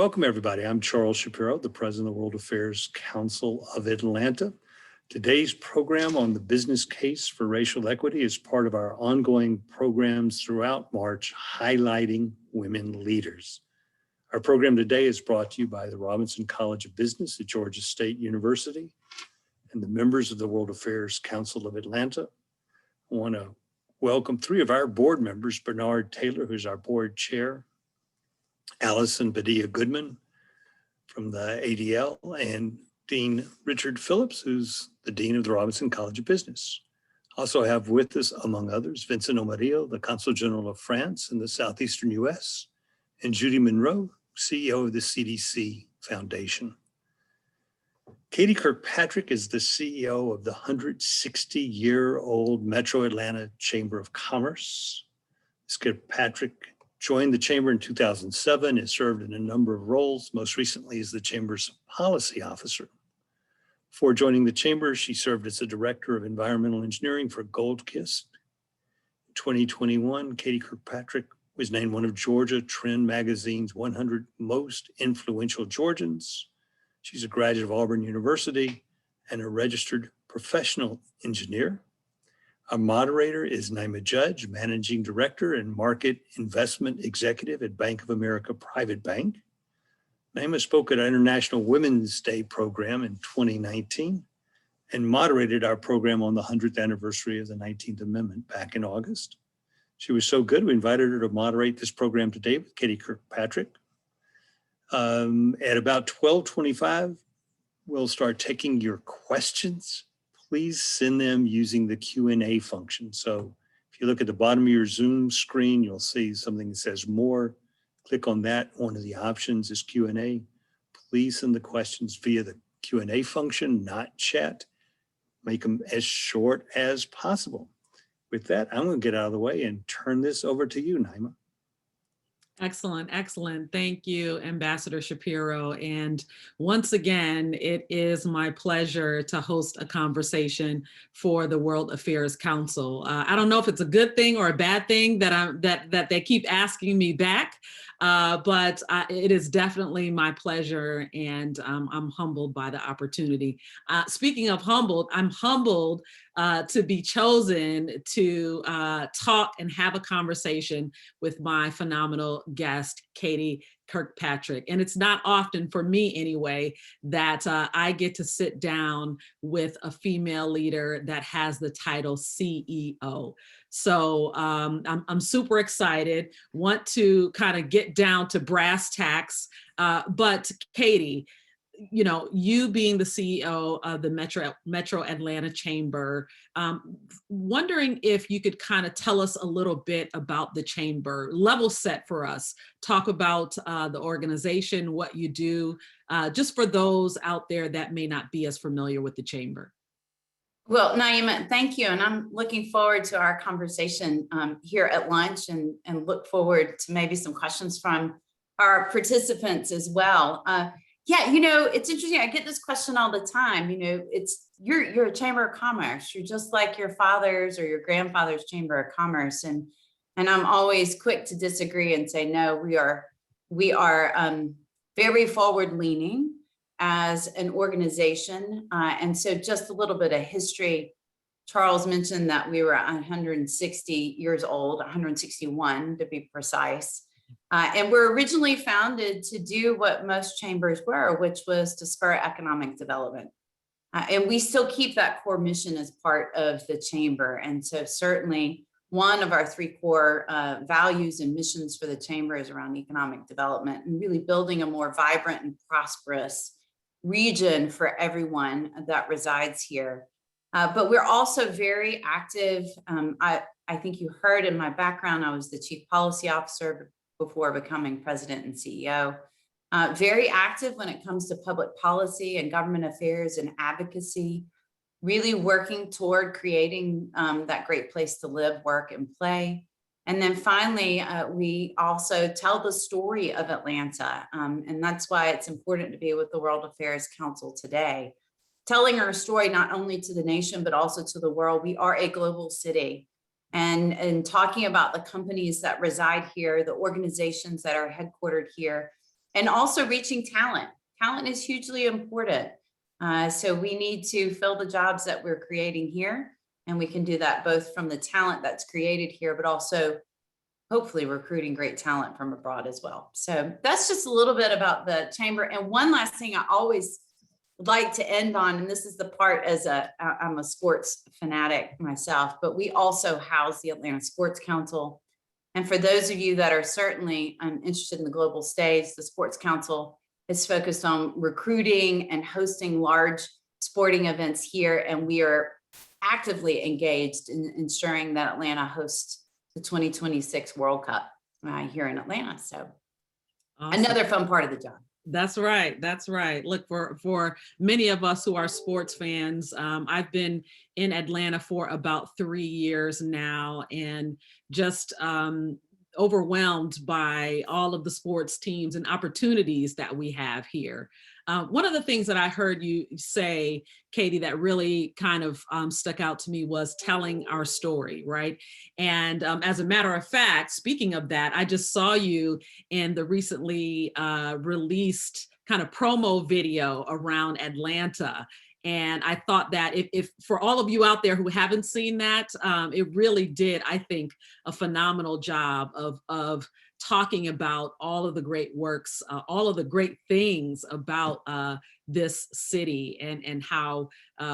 Welcome, everybody. I'm Charles Shapiro, the President of the World Affairs Council of Atlanta. Today's program on the business case for racial equity is part of our ongoing programs throughout March, highlighting women leaders. Our program today is brought to you by the Robinson College of Business at Georgia State University and the members of the World Affairs Council of Atlanta. I want to welcome three of our board members, Bernard Taylor, who's our board chair, Allison Padilla-Goodman from the ADL, and Dean Richard Phillips, who's the Dean of the Robinson College of Business. Also have with us, among others, Vincent Omarillo, the Consul General of France in the Southeastern US, and Judy Monroe, CEO of the CDC Foundation. Katie Kirkpatrick is the CEO of the 160-year-old Metro Atlanta Chamber of Commerce. Ms. Kirkpatrick joined the Chamber in 2007, has served in a number of roles, most recently as the Chamber's policy officer. Before joining the Chamber, she served as the Director of Environmental Engineering for Goldkist. In 2021, Katie Kirkpatrick was named one of Georgia Trend Magazine's 100 most influential Georgians. She's a graduate of Auburn University and a registered professional engineer. Our moderator is Naima Judge, Managing Director and Market Investment Executive at Bank of America Private Bank. Naima spoke at our International Women's Day program in 2019 and moderated our program on the 100th anniversary of the 19th Amendment back in August. She was so good, we invited her to moderate this program today with Katie Kirkpatrick. At about 12:25, we'll start taking your questions. Please send them using the Q&A function. So if you look at the bottom of your Zoom screen, you'll see something that says more. Click on that. One of the options is Q&A. Please send the questions via the Q&A function, not chat. Make them as short as possible. With that, I'm going to get out of the way and turn this over to you, Naima. Excellent, excellent. Thank you, Ambassador Shapiro. And once again, it is my pleasure to host a conversation for the World Affairs Council. I don't know if it's a good thing or a bad thing that they keep asking me back, but it is definitely my pleasure, and I'm humbled by the opportunity. Speaking of humbled, I'm humbled to be chosen to talk and have a conversation with my phenomenal guest, Katie Kirkpatrick. And it's not often, for me anyway, that I get to sit down with a female leader that has the title CEO. So I'm super excited, want to kind of get down to brass tacks. But Katie, you know, you being the CEO of the Metro Atlanta Chamber, wondering if you could kind of tell us a little bit about the Chamber, level set for us, talk about the organization, what you do, just for those out there that may not be as familiar with the Chamber. Well, Naima, thank you. And I'm looking forward to our conversation here at lunch, and look forward to maybe some questions from our participants as well. Yeah, you know, it's interesting. I get this question all the time. You know, you're a Chamber of Commerce. You're just like your father's or your grandfather's Chamber of Commerce, and I'm always quick to disagree and say no. We are very forward-leaning as an organization, and so just a little bit of history. Charles mentioned that we were 160 years old, 161 to be precise. And we're originally founded to do what most chambers were, which was to spur economic development. And we still keep that core mission as part of the chamber. And so certainly one of our three core values and missions for the chamber is around economic development and really building a more vibrant and prosperous region for everyone that resides here. But we're also very active. I think you heard in my background, I was the Chief Policy Officer before becoming President and CEO. Very active when it comes to public policy and government affairs and advocacy, really working toward creating that great place to live, work, and play. And then finally, we also tell the story of Atlanta. And that's why it's important to be with the World Affairs Council today, telling our story not only to the nation, but also to the world. We are a global city. And talking about the companies that reside here, the organizations that are headquartered here, And also reaching talent. Talent is hugely important. So we need to fill the jobs that we're creating here. And we can do that both from the talent that's created here, but also hopefully recruiting great talent from abroad as well. So that's just a little bit about the chamber. And one last thing I always like to end on, and this is the part I'm a sports fanatic myself, but we also house the Atlanta Sports Council. And for those of you that are certainly interested in the global stage, the Sports Council is focused on recruiting and hosting large sporting events here. And we are actively engaged in ensuring that Atlanta hosts the 2026 World Cup here in Atlanta. So Awesome. Another fun part of the job. That's right. That's right. Look, for many of us who are sports fans, I've been in Atlanta for about 3 years now, and just overwhelmed by all of the sports teams and opportunities that we have here. One of the things that I heard you say, Katie, that really kind of stuck out to me was telling our story, right? And as a matter of fact, speaking of that, I just saw you in the recently released kind of promo video around Atlanta. And I thought that if for all of you out there who haven't seen that, it really did, I think, a phenomenal job of talking about all of the great works, all of the great things about this city, and how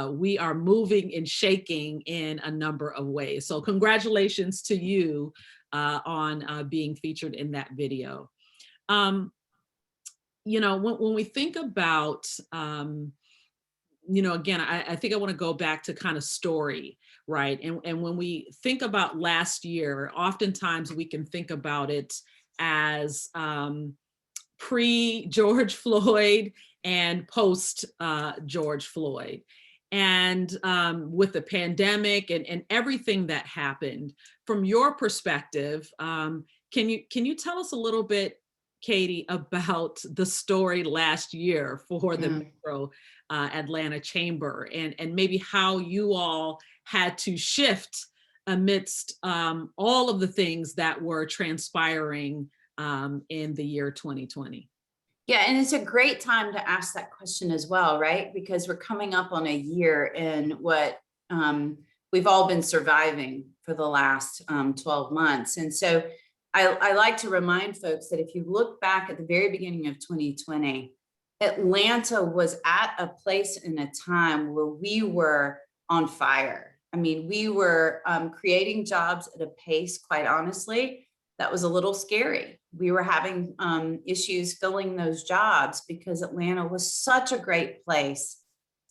we are moving and shaking in a number of ways. So congratulations to you on being featured in that video. You know, when we think about, you know, again, I think I want to go back to kind of story, right? And when we think about last year, oftentimes we can think about it as pre-George Floyd and post George Floyd. And with the pandemic and everything that happened, from your perspective, can you tell us a little bit, Katie, about the story last year for the Metro Atlanta Chamber, and maybe how you all had to shift amidst all of the things that were transpiring in the year 2020? Yeah, and it's a great time to ask that question as well, right? Because we're coming up on a year in what we've all been surviving for the last 12 months. And so I like to remind folks that if you look back at the very beginning of 2020, Atlanta was at a place in a time where we were on fire. I mean, we were creating jobs at a pace, quite honestly, that was a little scary. We were having issues filling those jobs because Atlanta was such a great place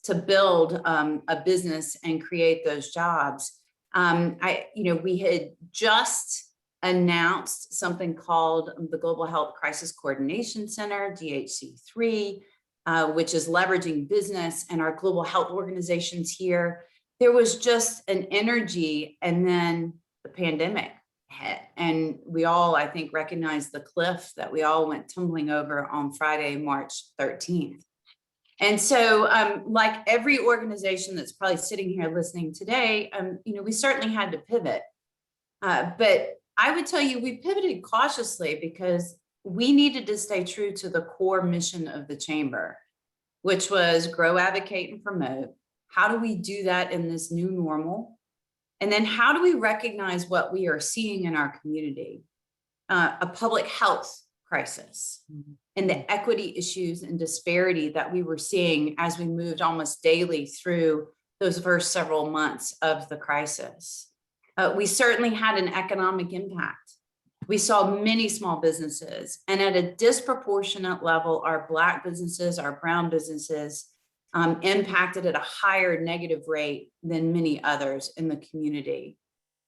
to build a business and create those jobs. We had just announced something called the Global Health Crisis Coordination Center, GHC3, which is leveraging business and our global health organizations here. There was just an energy, and then the pandemic hit. And we all, I think, recognized the cliff that we all went tumbling over on Friday, March 13th. And so like every organization that's probably sitting here listening today, we certainly had to pivot. But I would tell you, we pivoted cautiously because we needed to stay true to the core mission of the chamber, which was grow, advocate, and promote. How do we do that in this new normal? And then how do we recognize what we are seeing in our community? A public health crisis and the equity issues and disparity that we were seeing as we moved almost daily through those first several months of the crisis. We certainly had an economic impact. We saw many small businesses, and at a disproportionate level, our Black businesses, our brown businesses, impacted at a higher negative rate than many others in the community.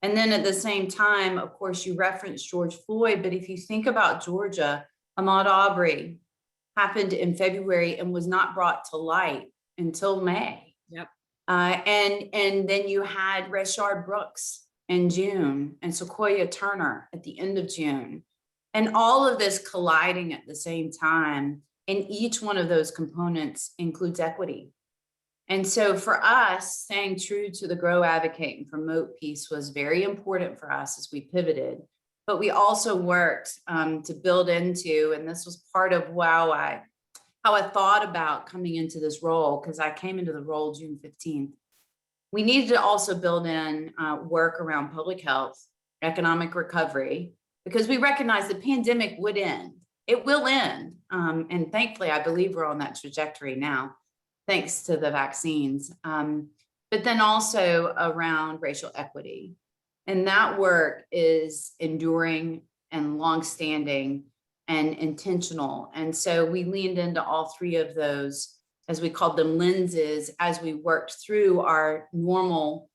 And then at the same time, of course, you referenced George Floyd, but if you think about Georgia, Ahmaud Arbery happened in February and was not brought to light until May. Yep. And then you had Rayshard Brooks in June and Sequoia Turner at the end of June. And all of this colliding at the same time. And each one of those components includes equity. And so for us, staying true to the grow, advocate, and promote piece was very important for us as we pivoted. but we also worked to build into, and this was part of how I thought about coming into this role, because I came into the role June 15th. We needed to also build in work around public health, economic recovery, because we recognize the pandemic would end. It will end. And thankfully, I believe we're on that trajectory now, thanks to the vaccines. But then also around racial equity. And that work is enduring and longstanding and intentional. And so we leaned into all three of those, as we called them, lenses, as we worked through our normal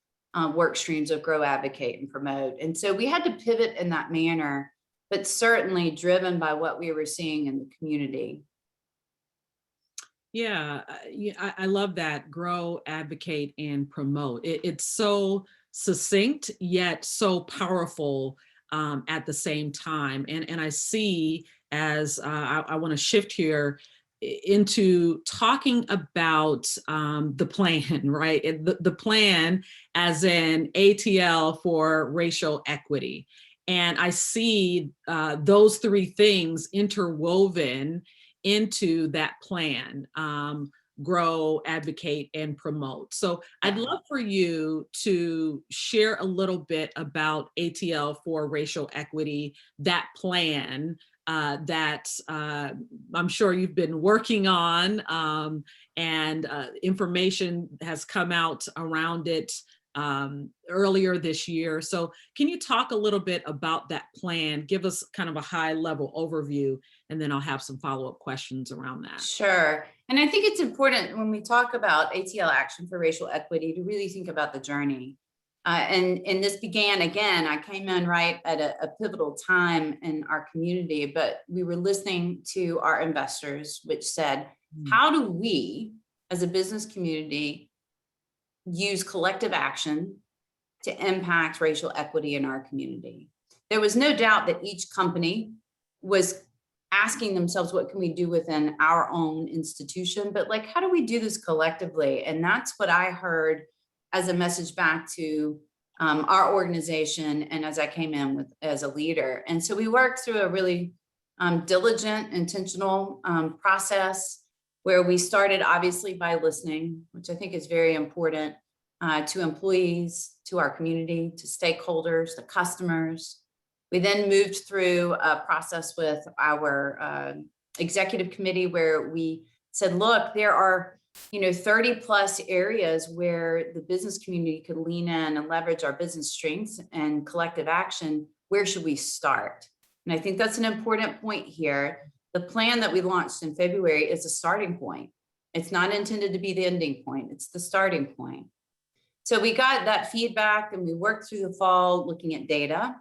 work streams of grow, advocate, and promote. And so we had to pivot in that manner, but certainly driven by what we were seeing in the community. Yeah, I love that. Grow, advocate, and promote. It's so succinct, yet so powerful at the same time. And I see, as I want to shift here into talking about the plan, right? The plan as in ATL for racial equity. And I see those three things interwoven into that plan: grow, advocate, and promote. So I'd love for you to share a little bit about ATL for racial equity, that plan that I'm sure you've been working on, and information has come out around it earlier this year. So can you talk a little bit about that plan? Give us kind of a high level overview, and then I'll have some follow-up questions around that. Sure. And I think it's important when we talk about ATL Action for Racial Equity to really think about the journey. And this began, again, I came in right at a pivotal time in our community, but we were listening to our investors, which said, how do we as a business community use collective action to impact racial equity in our community? There was no doubt that each company was asking themselves, what can we do within our own institution? But like, how do we do this collectively? And that's what I heard as a message back to our organization, and as I came in with as a leader. And so we worked through a really diligent, intentional process, where we started obviously by listening, which I think is very important, to employees, to our community, to stakeholders, the customers. We then moved through a process with our executive committee, where we said, look, there are 30 plus areas where the business community could lean in and leverage our business strengths and collective action. Where should we start? And I think that's an important point here. The plan that we launched in February is a starting point. It's not intended to be the ending point. It's the starting point. So we got that feedback, and we worked through the fall looking at data.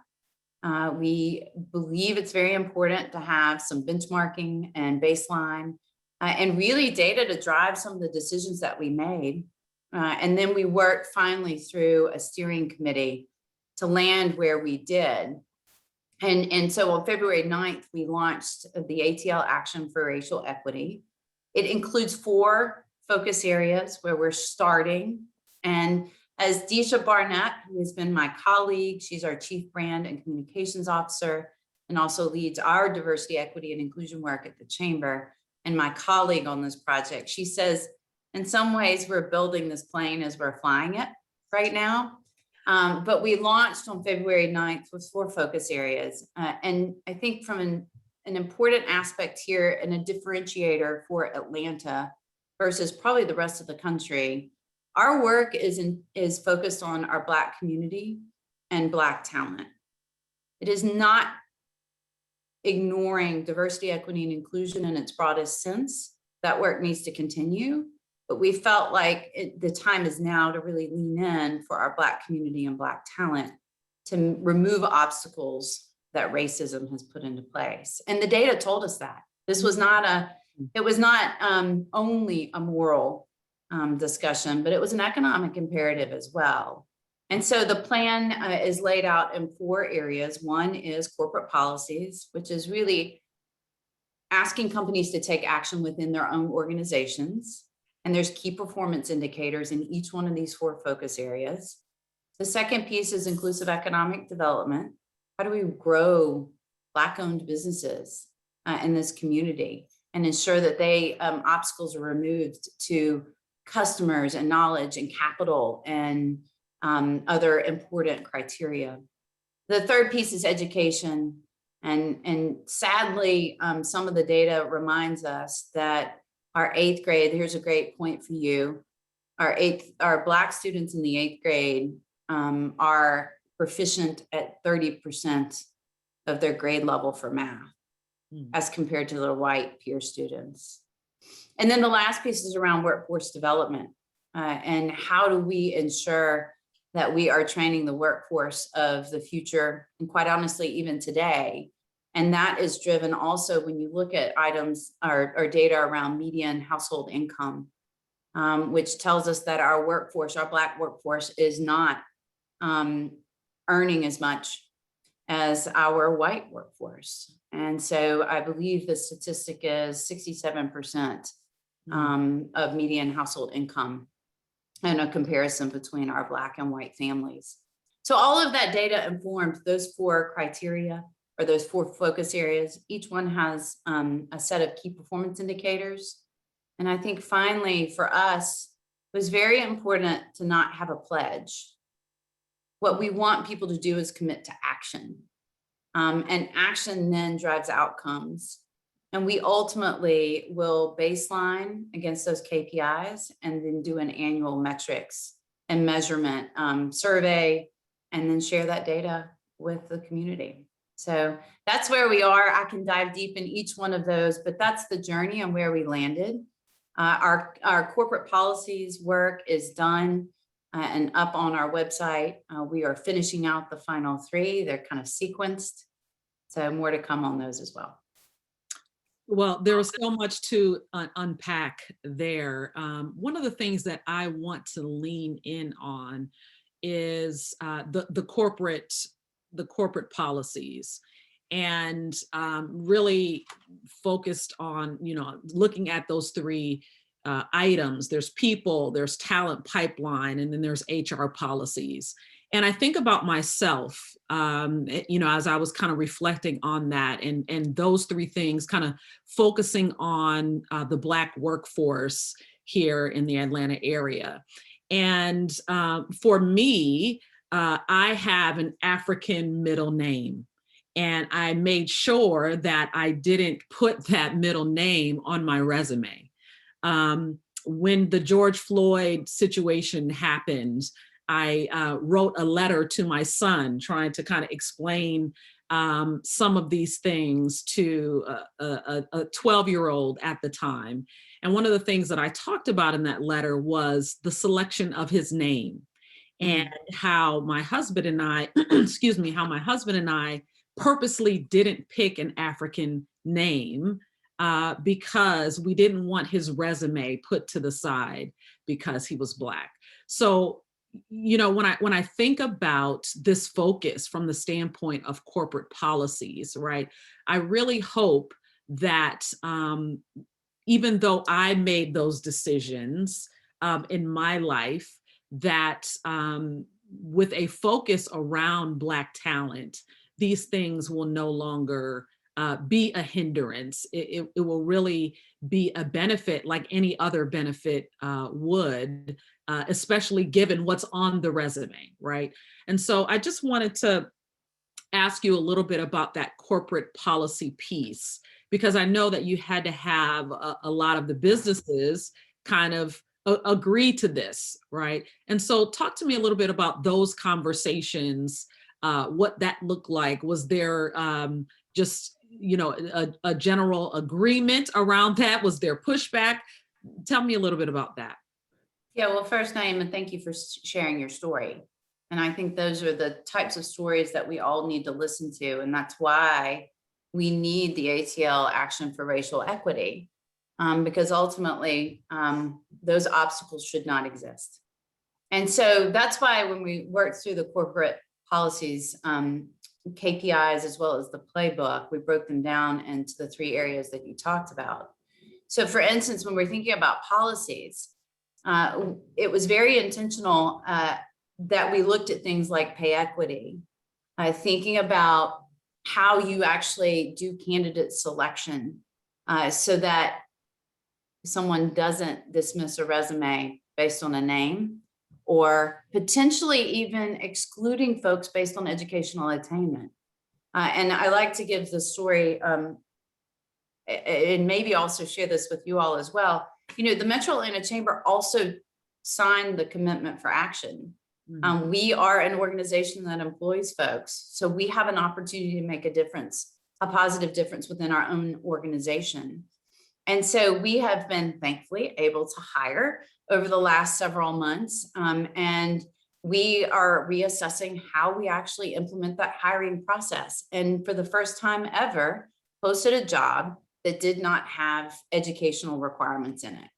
We believe it's very important to have some benchmarking and baseline, and really data to drive some of the decisions that we made. And then we worked finally through a steering committee to land where we did. And so on February 9th, we launched the ATL Action for Racial Equity. It includes 4 focus areas where we're starting. And as Deisha Barnett, who has been my colleague, she's our Chief Brand and Communications Officer, and also leads our diversity, equity, and inclusion work at the Chamber, and my colleague on this project. She says, in some ways, we're building this plane as we're flying it right now. But we launched on February 9th with 4 focus areas. And I think from an important aspect here and a differentiator for Atlanta versus probably the rest of the country, our work is focused on our Black community and Black talent. It is not ignoring diversity, equity, and inclusion in its broadest sense. That work needs to continue, but we felt like the time is now to really lean in for our Black community and Black talent to remove obstacles that racism has put into place. And the data told us that. This was not only a moral discussion, but it was an economic imperative as well. And so the plan is laid out in 4 areas. One is corporate policies, which is really asking companies to take action within their own organizations. And there's key performance indicators in each one of these 4 focus areas. The second piece is inclusive economic development. how do we grow Black-owned businesses in this community and ensure that obstacles are removed to customers and knowledge and capital and other important criteria. The third piece is education. And sadly, some of the data reminds us that our 8th grade, here's a great point for you, our Black students in the 8th grade are proficient at 30% of their grade level for math as compared to their white peer students. And then the last piece is around workforce development and how do we ensure that we are training the workforce of the future, and quite honestly, even today. And that is driven also when you look at items or data around median household income, which tells us that our workforce, our Black workforce, is not earning as much as our white workforce. And so I believe the statistic is 67% of median household income and a comparison between our Black and white families. So all of that data informed those 4 criteria or those 4 focus areas. Each one has a set of key performance indicators. And I think finally for us, it was very important to not have a pledge. What we want people to do is commit to action. And action then drives outcomes. And we ultimately will baseline against those KPIs and then do an annual metrics and measurement survey, and then share that data with the community. So that's where we are. I can dive deep in each one of those, but that's the journey and where we landed. Our corporate policies work is done and up on our website. We are finishing out the final 3. They're kind of sequenced. So more to come on those as well. Well, there was so much to unpack there. One of the things that I want to lean in on is the corporate policies, and really focused on, looking at those 3 items. There's people, there's talent pipeline, and then there's HR policies. And I think about myself, as I was kind of reflecting on that and those 3 things, kind of focusing on the Black workforce here in the Atlanta area. And for me, I have an African middle name. And I made sure that I didn't put that middle name on my resume. When the George Floyd situation happened, I wrote a letter to my son trying to kind of explain some of these things to a 12-year-old at the time. And one of the things that I talked about in that letter was the selection of his name and how my husband and I, how my husband and I purposely didn't pick an African name because we didn't want his resume put to the side because he was Black. So, when I think about this focus from the standpoint of corporate policies, right, I really hope that even though I made those decisions in my life, that with a focus around Black talent, these things will no longer be a hindrance. It will really be a benefit like any other benefit would, especially given what's on the resume, right? And so I just wanted to ask you a little bit about that corporate policy piece, because I know that you had to have a lot of the businesses kind of agree to this, right? And so talk to me a little bit about those conversations, what that looked like. Was there just, a general agreement around that? Was there pushback? Tell me a little bit about that. Yeah, well, first, Naima, thank you for sharing your story. And I think those are the types of stories that we all need to listen to. And that's why we need the ATL Action for Racial Equity, because ultimately those obstacles should not exist. And so that's why when we worked through the corporate policies, KPIs, as well as the playbook, we broke them down into the 3 areas that you talked about. So for instance, when we're thinking about policies, it was very intentional that we looked at things like pay equity thinking about how you actually do candidate selection so that someone doesn't dismiss a resume based on a name, or potentially even excluding folks based on educational attainment. And I like to give the story, and maybe also share this with you all as well. You know, the Metro Atlanta Chamber also signed the commitment for action. We are an organization that employs folks, so we have an opportunity to make a difference, a positive difference within our own organization. And so we have been thankfully able to hire over the last several months, and we are reassessing how we actually implement that hiring process. And for the first time ever, posted a job that did not have educational requirements in it.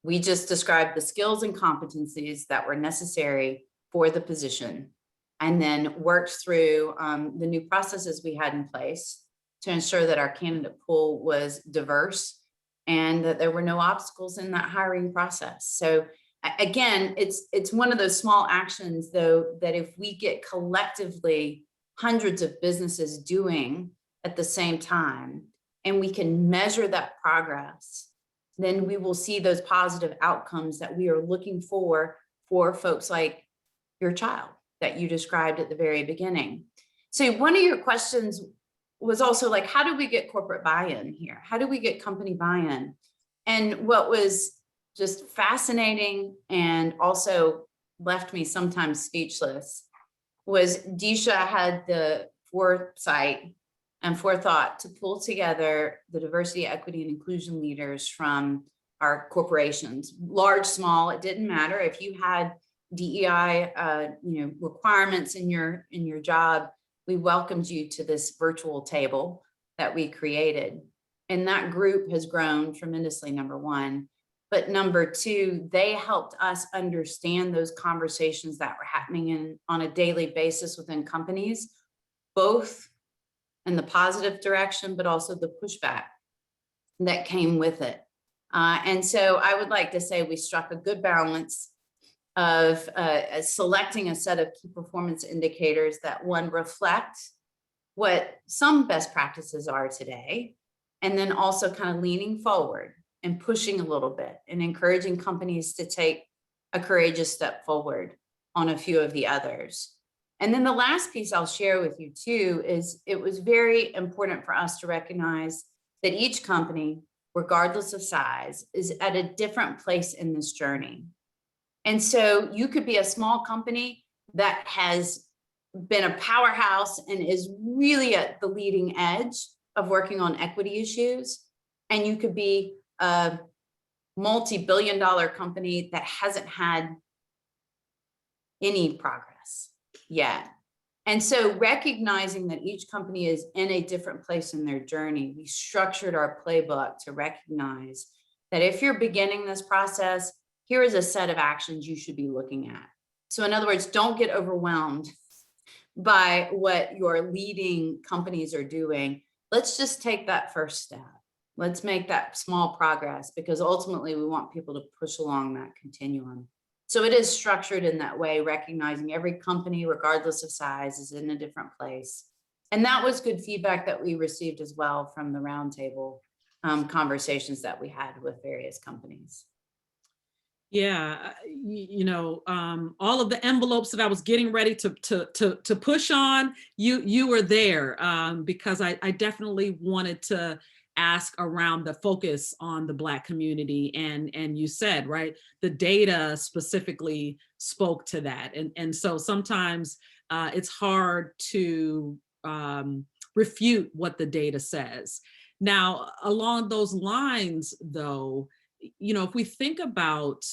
We just described the skills and competencies that were necessary for the position, and then worked through the new processes we had in place to ensure that our candidate pool was diverse and that there were no obstacles in that hiring process. So again, it's one of those small actions, though, that if we get collectively hundreds of businesses doing at the same time, and we can measure that progress, then we will see those positive outcomes that we are looking for folks like your child that you described at the very beginning. So one of your questions was also like, how do we get corporate buy-in here? How do we get company buy-in? And what was just fascinating and also left me sometimes speechless was Disha had the foresight and forethought to pull together the diversity, equity, and inclusion leaders from our corporations, large, small, it didn't matter. If you had DEI requirements in your job, we welcomed you to this virtual table that we created. And that group has grown tremendously, number one. But number two, they helped us understand those conversations that were happening on a daily basis within companies, both in the positive direction, but also the pushback that came with it. And so I would like to say we struck a good balance of selecting a set of key performance indicators that, one, reflect what some best practices are today, and then also kind of leaning forward and pushing a little bit and encouraging companies to take a courageous step forward on a few of the others. And then the last piece I'll share with you too is it was very important for us to recognize that each company, regardless of size, is at a different place in this journey. And so you could be a small company that has been a powerhouse and is really at the leading edge of working on equity issues. And you could be a multi-billion-dollar company that hasn't had any progress yet. And so recognizing that each company is in a different place in their journey, we structured our playbook to recognize that if you're beginning this process, here is a set of actions you should be looking at. So in other words, don't get overwhelmed by what your leading companies are doing. Let's just take that first step. Let's make that small progress, because ultimately we want people to push along that continuum. So it is structured in that way, recognizing every company, regardless of size, is in a different place. And that was good feedback that we received as well from the roundtable conversations that we had with various companies. Yeah, all of the envelopes that I was getting ready to push on, you were there, because I definitely wanted to ask around the focus on the Black community, and you said, right, the data specifically spoke to that, and so sometimes it's hard to refute what the data says. Now, along those lines, though, if we think about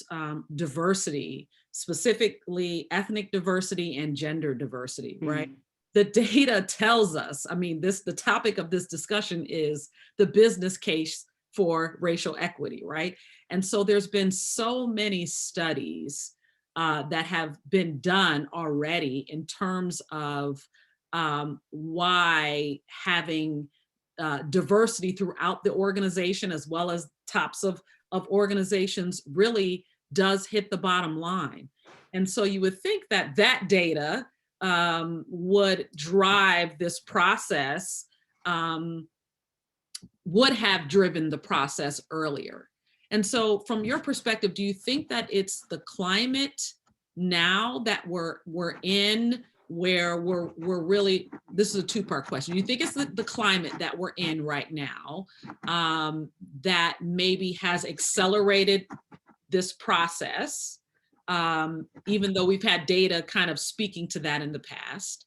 diversity, specifically ethnic diversity and gender diversity, right? The data tells us, the topic of this discussion is the business case for racial equity, right? And so there's been so many studies that have been done already in terms of why having diversity throughout the organization, as well as tops of organizations, really does hit the bottom line. And so you would think that that data would drive this process, would have driven the process earlier. And so from your perspective, do you think that it's the climate now that we're in, where we're really, this is a two-part question. Do you think it's the climate that we're in right now that maybe has accelerated this process, even though we've had data kind of speaking to that in the past?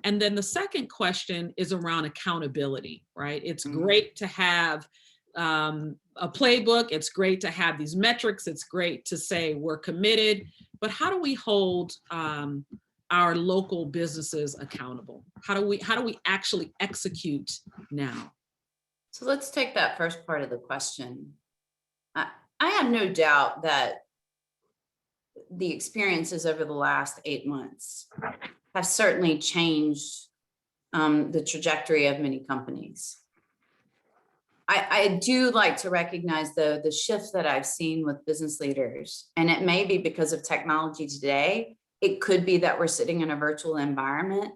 And then the second question is around accountability, right? It's great to have a playbook. It's great to have these metrics. It's great to say we're committed, but how do we hold our local businesses accountable? How do we actually execute now? So let's take that first part of the question. I have no doubt that the experiences over the last 8 months have certainly changed the trajectory of many companies. I do like to recognize, though, the shift that I've seen with business leaders, and it may be because of technology today. It could be that we're sitting in a virtual environment,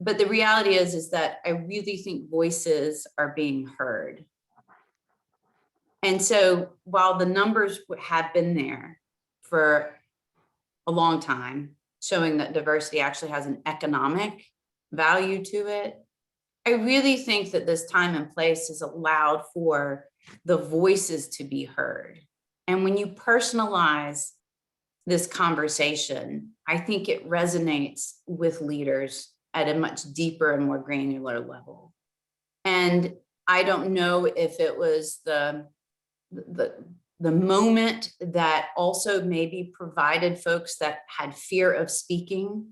but the reality is that I really think voices are being heard. And so while the numbers have been there for a long time, showing that diversity actually has an economic value to it, I really think that this time and place has allowed for the voices to be heard. And when you personalize this conversation, I think it resonates with leaders at a much deeper and more granular level. And I don't know if it was the moment that also maybe provided folks that had fear of speaking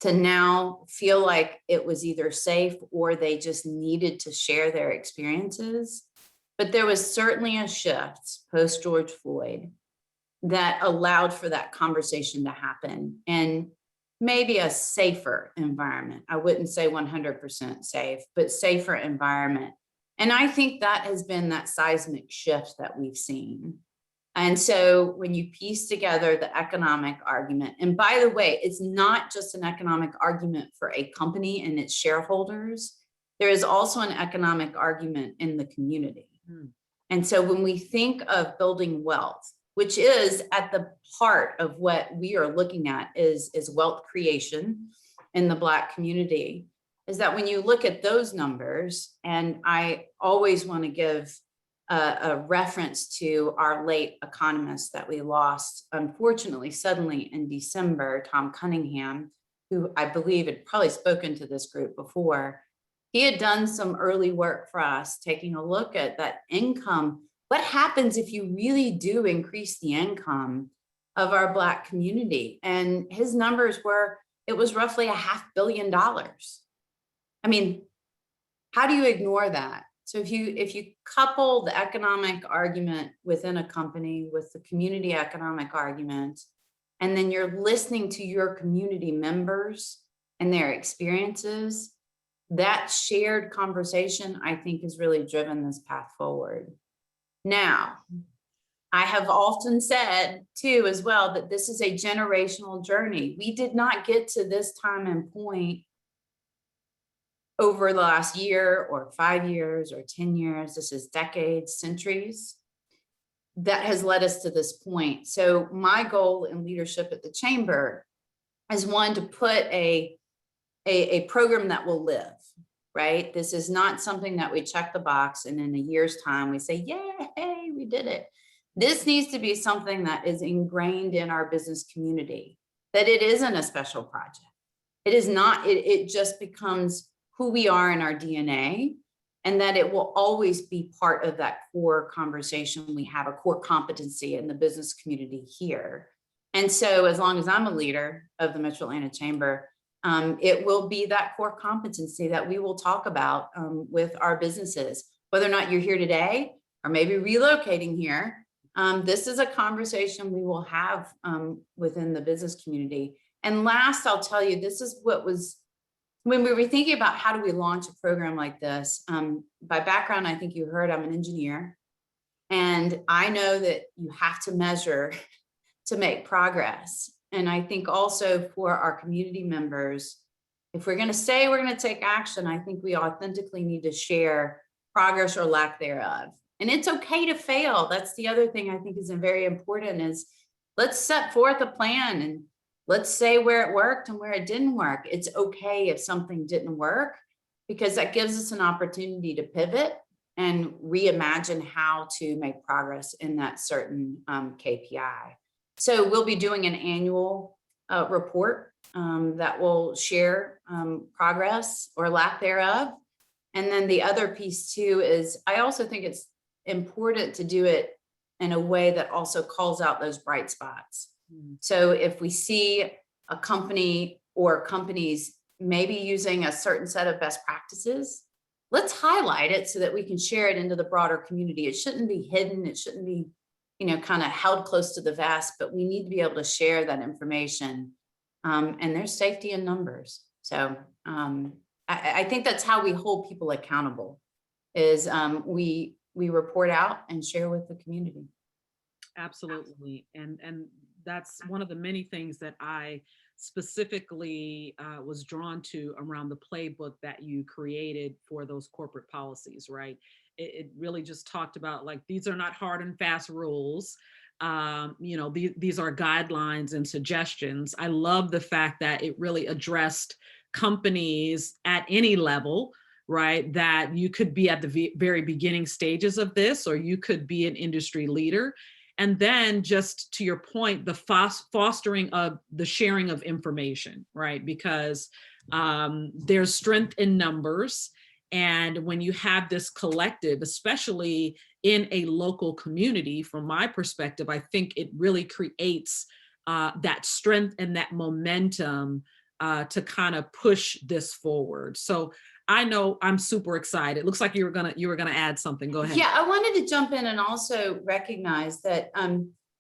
to now feel like it was either safe or they just needed to share their experiences. But there was certainly a shift post George Floyd that allowed for that conversation to happen, and maybe a safer environment. I wouldn't say 100% safe, but safer environment. And I think that has been that seismic shift that we've seen. And so when you piece together the economic argument, and by the way, it's not just an economic argument for a company and its shareholders, there is also an economic argument in the community. And so when we think of building wealth, which is at the heart of what we are looking at is wealth creation in the Black community, is that when you look at those numbers, and I always want to give a reference to our late economist that we lost, unfortunately, suddenly in December, Tom Cunningham, who I believe had probably spoken to this group before. He had done some early work for us, taking a look at that income. What happens if you really do increase the income of our Black community? And his numbers were, it was roughly $500 million. I mean, how do you ignore that? So if you couple the economic argument within a company with the community economic argument, and then you're listening to your community members and their experiences, that shared conversation, I think, has really driven this path forward. Now, I have often said too, as well, that this is a generational journey. We did not get to this time and point over the last year or 5 years or 10 years. This is decades, centuries that has led us to this point. So my goal in leadership at the Chamber is, one, to put a program that will live, right? This is not something that we check the box and in a year's time we say, yay, we did it. This needs to be something that is ingrained in our business community, that it isn't a special project. It is not, it just becomes who we are in our DNA, and that it will always be part of that core conversation. We have a core competency in the business community here. And so as long as I'm a leader of the Metro Atlanta Chamber, it will be that core competency that we will talk about with our businesses, whether or not you're here today or maybe relocating here. This is a conversation we will have within the business community. And last, I'll tell you, this is what was, when we were thinking about how do we launch a program like this, by background, I think you heard I'm an engineer, and I know that you have to measure to make progress. And I think also for our community members, if we're going to say we're going to take action, I think we authentically need to share progress or lack thereof. And it's okay to fail. That's the other thing I think is very important is let's set forth a plan and let's say where it worked and where it didn't work. It's okay if something didn't work, because that gives us an opportunity to pivot and reimagine how to make progress in that certain KPI. So we'll be doing an annual report that will share progress or lack thereof. And then the other piece too is I also think it's important to do it in a way that also calls out those bright spots. So if we see a company or companies maybe using a certain set of best practices, let's highlight it so that we can share it into the broader community. It shouldn't be hidden. It shouldn't be, kind of held close to the vest, but we need to be able to share that information. And there's safety in numbers. So I think that's how we hold people accountable is we report out and share with the community. Absolutely. And that's one of the many things that I specifically was drawn to around the playbook that you created for those corporate policies, right? It really just talked about like, these are not hard and fast rules. These are guidelines and suggestions. I love the fact that it really addressed companies at any level, right? That you could be at the very beginning stages of this, or you could be an industry leader. And then just to your point, the fostering of the sharing of information, right? Because there's strength in numbers. And when you have this collective, especially in a local community, from my perspective, I think it really creates that strength and that momentum to kind of push this forward. So I know I'm super excited. Looks like you were gonna add something. Go ahead. Yeah, I wanted to jump in and also recognize that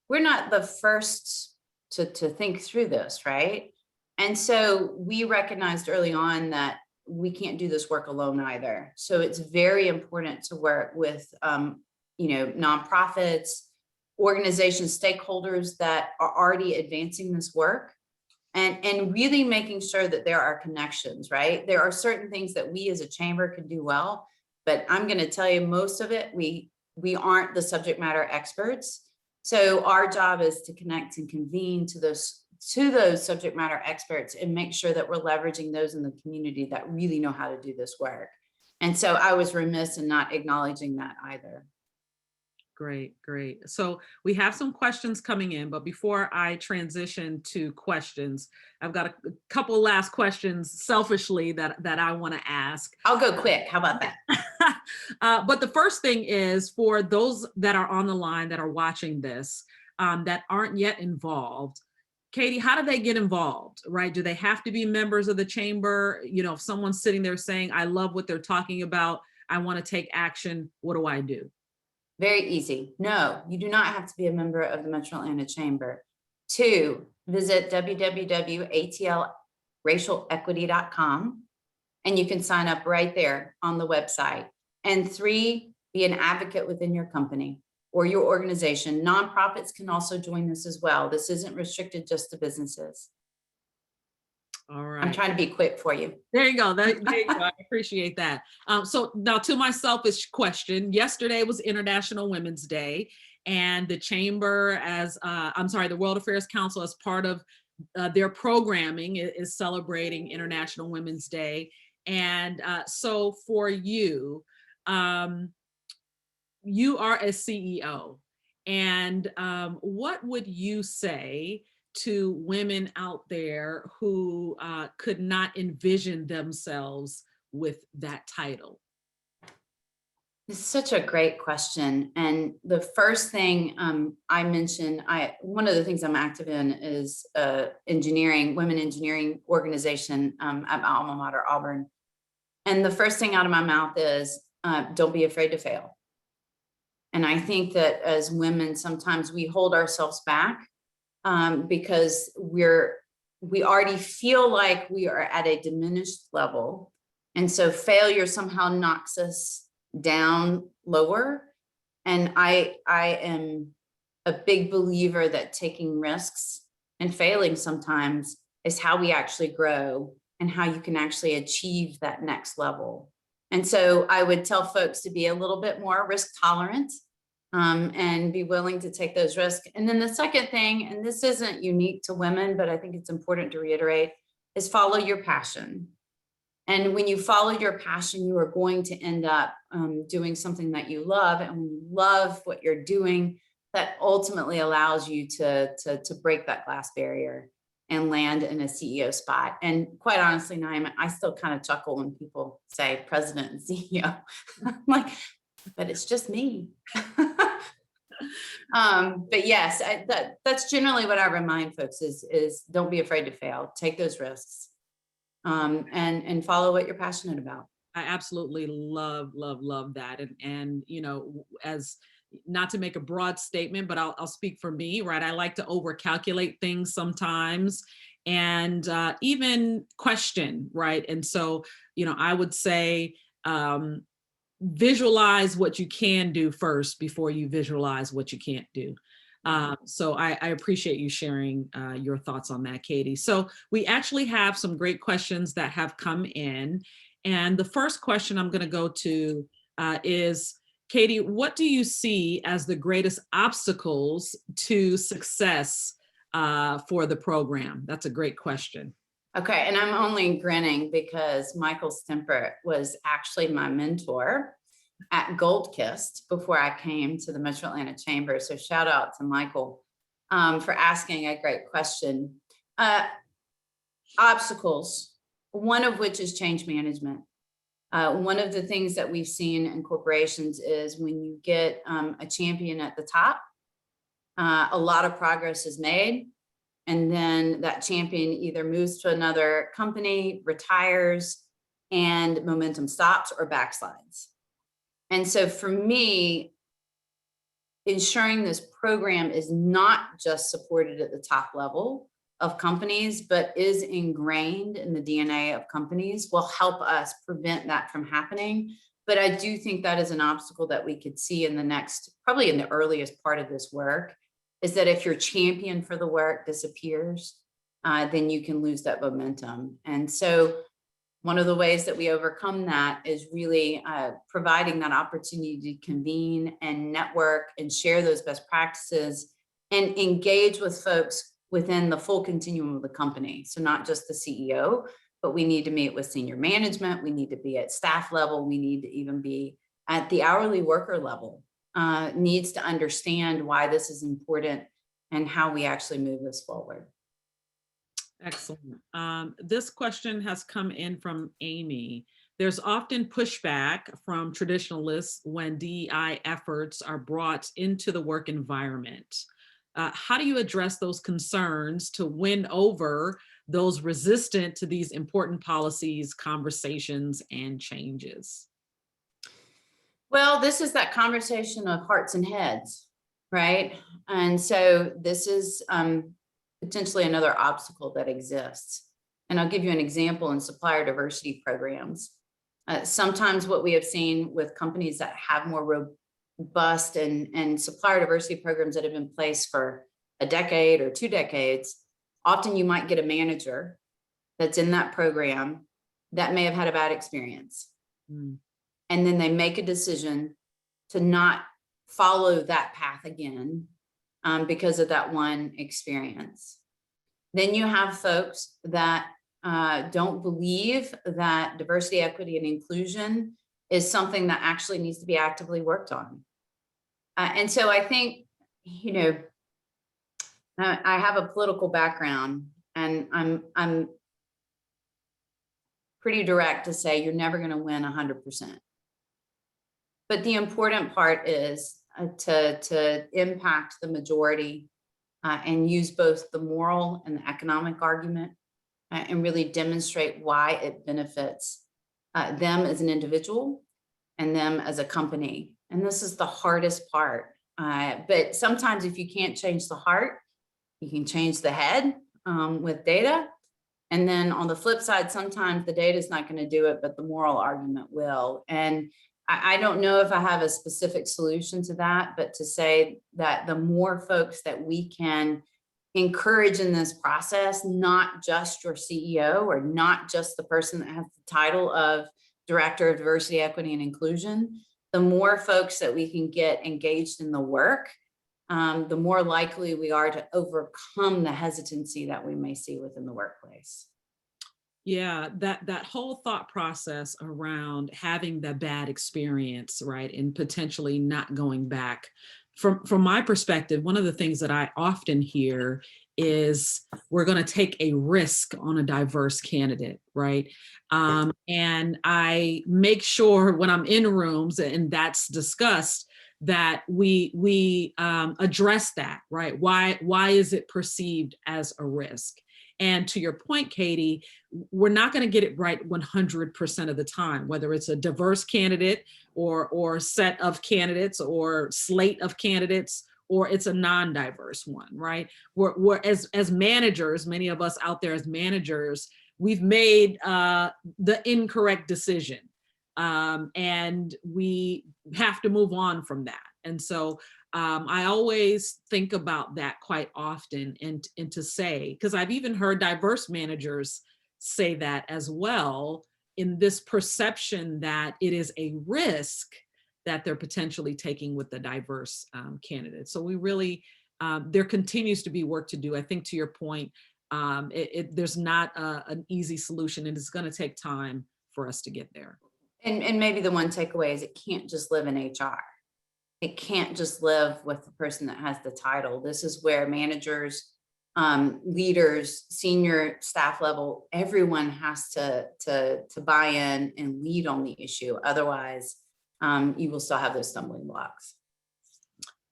we're not the first to think through this, right? And so we recognized early on that we can't do this work alone either. So it's very important to work with nonprofits, organizations, stakeholders that are already advancing this work. And really making sure that there are connections, right? There are certain things that we as a chamber can do well, but I'm going to tell you most of it, we aren't the subject matter experts. So our job is to connect and convene to those subject matter experts and make sure that we're leveraging those in the community that really know how to do this work. And so I was remiss in not acknowledging that either. Great, great. So we have some questions coming in, but before I transition to questions, I've got a couple last questions selfishly that I want to ask. I'll go quick. How about that? But the first thing is for those that are on the line that are watching this, that aren't yet involved, Katie, how do they get involved, right? Do they have to be members of the chamber? If someone's sitting there saying, I love what they're talking about, I want to take action, what do I do? Very easy. No, you do not have to be a member of the Metro Atlanta Chamber. 2, visit www.atlracialequity.com and you can sign up right there on the website. And 3, be an advocate within your company or your organization. Nonprofits can also join this as well. This isn't restricted just to businesses. All right. I'm trying to be quick for you. There you go. There you go. I appreciate that. So now to my selfish question, yesterday was International Women's Day, and the Chamber the World Affairs Council, as part of their programming, is celebrating International Women's Day. And so for you, you are a CEO, and what would you say to women out there who could not envision themselves with that title? It's such a great question. And the first thing I mentioned, one of the things I'm active in is women engineering organization at my alma mater, Auburn. And the first thing out of my mouth is, don't be afraid to fail. And I think that as women, sometimes we hold ourselves back because we already feel like we are at a diminished level. And so failure somehow knocks us down lower. And I am a big believer that taking risks and failing sometimes is how we actually grow and how you can actually achieve that next level. And so I would tell folks to be a little bit more risk tolerant and be willing to take those risks. And then the second thing, and this isn't unique to women, but I think it's important to reiterate, is follow your passion. And when you follow your passion, you are going to end up doing something that you love. And when you love what you're doing, that ultimately allows you to break that glass barrier and land in a CEO spot. And quite honestly, Naima, I still kind of chuckle when people say president and CEO. I'm like, but it's just me. But yes, that's generally what I remind folks is don't be afraid to fail, take those risks, and follow what you're passionate about. I absolutely love that. And, you know, as not to make a broad statement, but I'll speak for me, right? I like to overcalculate things sometimes and even question, right? And so, you know, I would say, visualize what you can do first before you visualize what you can't do. So I appreciate you sharing your thoughts on that, Katie. So we actually have some great questions that have come in. And the first question I'm going to go to is, Katie, what do you see as the greatest obstacles to success for the program? That's a great question. Okay, and I'm only grinning because Michael Stemper was actually my mentor at Gold Kissed before I came to the Metro Atlanta Chamber. So shout out to Michael for asking a great question. Obstacles, one of which is change management. One of the things that we've seen in corporations is when you get a champion at the top, a lot of progress is made. And then that champion either moves to another company, retires, and momentum stops or backslides. And so for me, ensuring this program is not just supported at the top level of companies, but is ingrained in the DNA of companies will help us prevent that from happening. But I do think that is an obstacle that we could see in the next, probably in the earliest part of this work, is that if your champion for the work disappears, then you can lose that momentum. And so one of the ways that we overcome that is really providing that opportunity to convene and network and share those best practices and engage with folks within the full continuum of the company. So not just the CEO, but we need to meet with senior management. We need to be at staff level. We need to even be at the hourly worker level. Needs to understand why this is important and how we actually move this forward. Excellent. This question has come in from Amy. There's often pushback from traditionalists when DEI efforts are brought into the work environment. How do you address those concerns to win over those resistant to these important policies, conversations, and changes? Well, this is that conversation of hearts and heads, right? And so this is potentially another obstacle that exists. And I'll give you an example in supplier diversity programs. Sometimes what we have seen with companies that have more robust and supplier diversity programs that have been in place for a decade or 2 decades, often you might get a manager that's in that program that may have had a bad experience. Mm. And then they make a decision to not follow that path again because of that one experience. Then you have folks that don't believe that diversity, equity, and inclusion is something that actually needs to be actively worked on. And so I think, you know, I have a political background, and I'm pretty direct to say you're never going to win 100%. But the important part is to impact the majority and use both the moral and the economic argument and really demonstrate why it benefits them as an individual and them as a company. And this is the hardest part. But sometimes if you can't change the heart, you can change the head with data. And then on the flip side, sometimes the data is not going to do it, but the moral argument will. And I don't know if I have a specific solution to that, but to say that the more folks that we can encourage in this process, not just your CEO or not just the person that has the title of Director of Diversity, Equity, and Inclusion. The more folks that we can get engaged in the work, the more likely we are to overcome the hesitancy that we may see within the workplace. Yeah, that whole thought process around having the bad experience, right, and potentially not going back. From my perspective, one of the things that I often hear is we're going to take a risk on a diverse candidate, right? And I make sure when I'm in rooms and that's discussed that we address that, right? Why is it perceived as a risk? And to your point, Katie, we're not going to get it right 100% of the time, whether it's a diverse candidate or set of candidates or slate of candidates, or it's a non-diverse one, right? We're as managers, many of us out there as managers, we've made the incorrect decision. And we have to move on from that. And so I always think about that quite often and to say, because I've even heard diverse managers say that as well, in this perception that it is a risk that they're potentially taking with the diverse candidates. So we really, there continues to be work to do. I think to your point, there's not an easy solution, and it's going to take time for us to get there. And maybe the one takeaway is it can't just live in HR. It can't just live with the person that has the title. This is where managers, leaders, senior staff level, everyone has to buy in and lead on the issue. Otherwise, you will still have those stumbling blocks.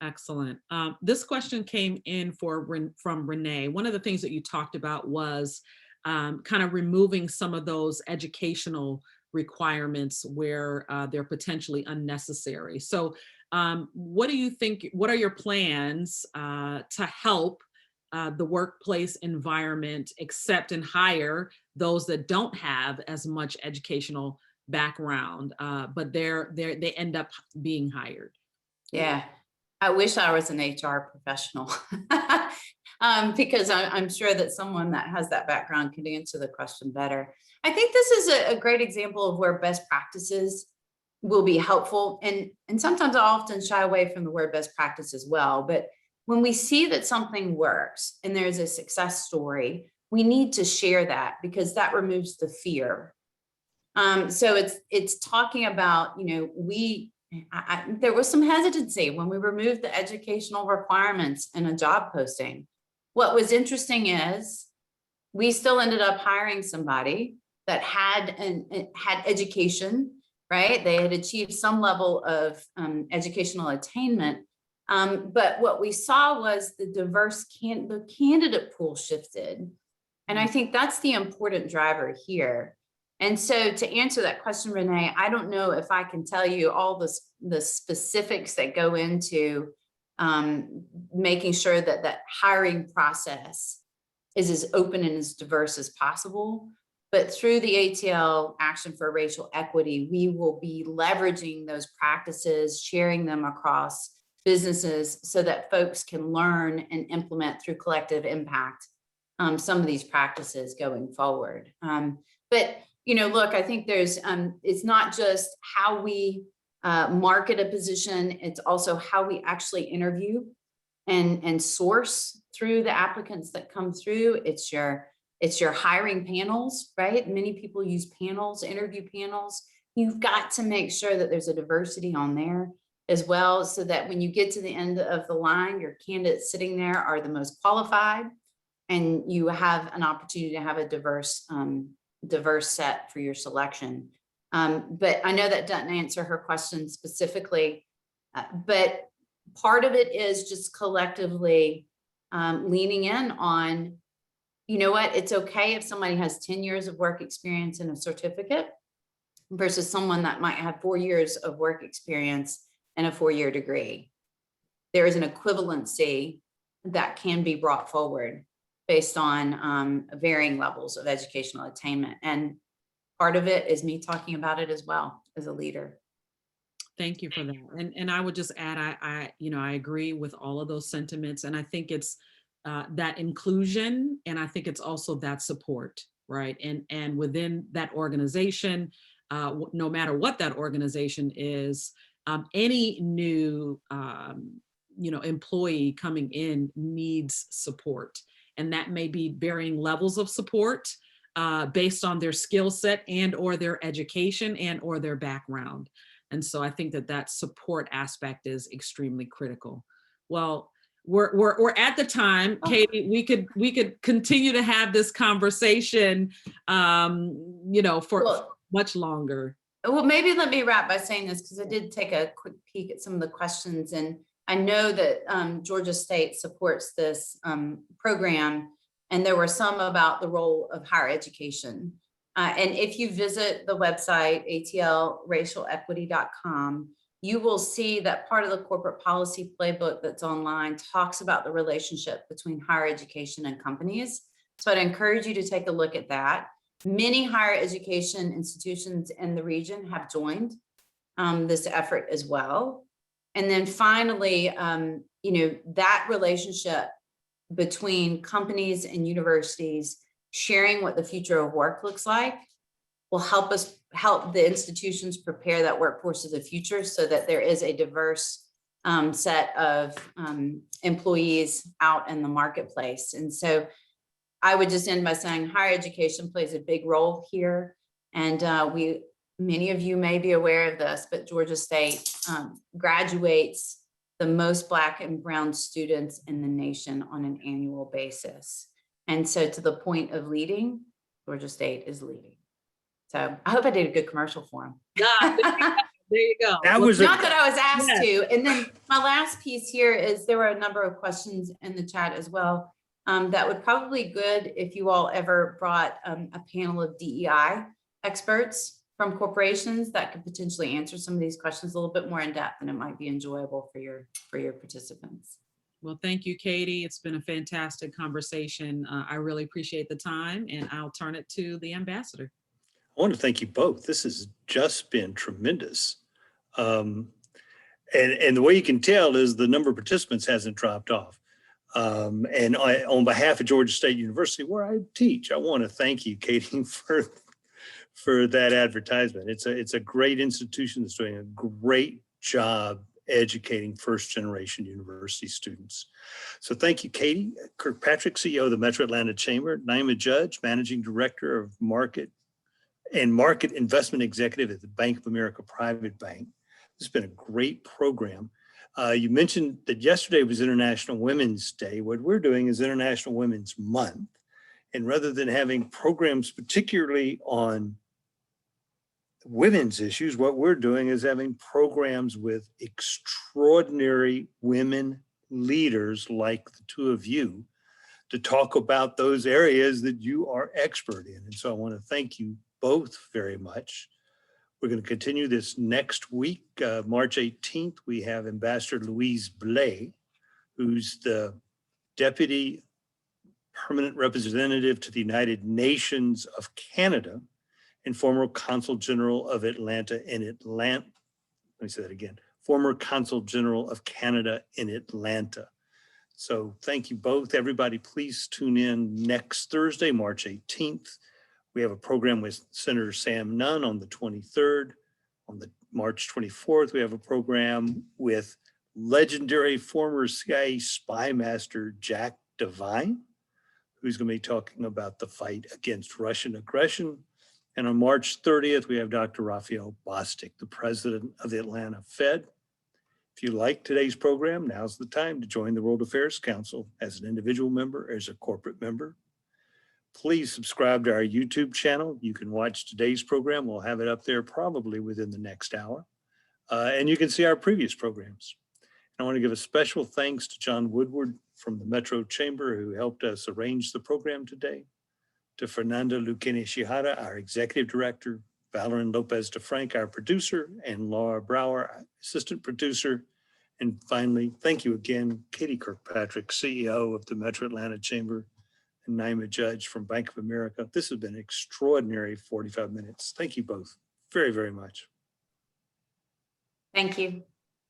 Excellent. This question came in from Renee. One of the things that you talked about was kind of removing some of those educational requirements where they're potentially unnecessary. So what do you think, what are your plans to help the workplace environment accept and hire those that don't have as much educational background, but they end up being hired? Yeah, I wish I was an HR professional because I'm sure that someone that has that background could answer the question better. I think this is a great example of where best practices will be helpful. And sometimes I often shy away from the word best practice as well. But when we see that something works and there's a success story, we need to share that because that removes the fear. So it's talking about, you know, there was some hesitancy when we removed the educational requirements in a job posting. What was interesting is we still ended up hiring somebody that had education, right? They had achieved some level of educational attainment. But what we saw was the the candidate pool shifted. And I think that's the important driver here. And so to answer that question, Renee, I don't know if I can tell you all the specifics that go into making sure that that hiring process is as open and as diverse as possible. But through the ATL Action for Racial Equity, we will be leveraging those practices, sharing them across businesses so that folks can learn and implement through collective impact some of these practices going forward. But you know, look, I think there's, it's not just how we market a position, it's also how we actually interview and source through the applicants that come through. It's your hiring panels, right? Many people use panels, interview panels. You've got to make sure that there's a diversity on there as well, so that when you get to the end of the line, your candidates sitting there are the most qualified and you have an opportunity to have a diverse set for your selection. But I know that doesn't answer her question specifically, but part of it is just collectively leaning in on, you know what, it's okay if somebody has 10 years of work experience and a certificate versus someone that might have 4 years of work experience and a 4-year degree. There is an equivalency that can be brought forward based on varying levels of educational attainment. And part of it is me talking about it as well as a leader. Thank you for that. And I would just add, I agree with all of those sentiments. And I think it's that inclusion, and I think it's also that support, right? And within that organization, no matter what that organization is, any new employee coming in needs support, and that may be varying levels of support based on their skill set and or their education and or their background. And so I think that that support aspect is extremely critical. Well, we're at the time, Katie. We could continue to have this conversation, for much longer. Well, maybe let me wrap by saying this, because I did take a quick peek at some of the questions, and I know that Georgia State supports this program, and there were some about the role of higher education. And if you visit the website, atlracialequity.com, you will see that part of the corporate policy playbook that's online talks about the relationship between higher education and companies. So I'd encourage you to take a look at that. Many higher education institutions in the region have joined this effort as well. And then finally, that relationship between companies and universities sharing what the future of work looks like will help the institutions prepare that workforce of the future, so that there is a diverse set of employees out in the marketplace. And so I would just end by saying higher education plays a big role here. And many of you may be aware of this, but Georgia State graduates the most Black and Brown students in the nation on an annual basis. And so to the point of leading, Georgia State is leading. So I hope I did a good commercial for them. There you go. That was Not that I was asked Yes. to. And then my last piece here is there were a number of questions in the chat as well. That would probably be good if you all ever brought a panel of DEI experts from corporations that could potentially answer some of these questions a little bit more in depth, and it might be enjoyable for your participants. Well, thank you, Katie. It's been a fantastic conversation. I really appreciate the time, and I'll turn it to the ambassador. I want to thank you both. This has just been tremendous. And the way you can tell is the number of participants hasn't dropped off. And on behalf of Georgia State University, where I teach, I want to thank you, Katie, for that advertisement. It's a great institution that's doing a great job educating first generation university students. So thank you, Katie. Kirkpatrick, CEO of the Metro Atlanta Chamber, Naima Judge, Managing Director of Market Investment Executive at the Bank of America Private Bank. This has been a great program. You mentioned that yesterday was International Women's Day. What we're doing is International Women's Month. And rather than having programs particularly on women's issues, what we're doing is having programs with extraordinary women leaders like the two of you to talk about those areas that you are expert in. And so I want to thank you both very much. We're going to continue this next week. March 18th, we have Ambassador Louise Blais, who's the Deputy Permanent Representative to the United Nations of Canada and former Consul General of Atlanta in Atlanta. Let me say that again. Former Consul General of Canada in Atlanta. So thank you both. Everybody, please tune in next Thursday, March 18th. We have a program with Senator Sam Nunn on the 23rd. On the March 24th, we have a program with legendary former CIA spy master Jack Devine, who's going to be talking about the fight against Russian aggression. And on March 30th, we have Dr. Raphael Bostic, the president of the Atlanta Fed. If you like today's program, now's the time to join the World Affairs Council as an individual member, as a corporate member. Please subscribe to our YouTube channel. You can watch today's program. We'll have it up there probably within the next hour. And you can see our previous programs. I want to give a special thanks to John Woodward from the Metro Chamber, who helped us arrange the program today, to Fernanda Lucchini Shihara, our Executive Director, Valerin Lopez DeFrank, our producer, and Laura Brower, our assistant producer. And finally, thank you again, Katie Kirkpatrick, CEO of the Metro Atlanta Chamber, and Naima Judge from Bank of America. This has been an extraordinary 45 minutes. Thank you both very, very much. Thank you.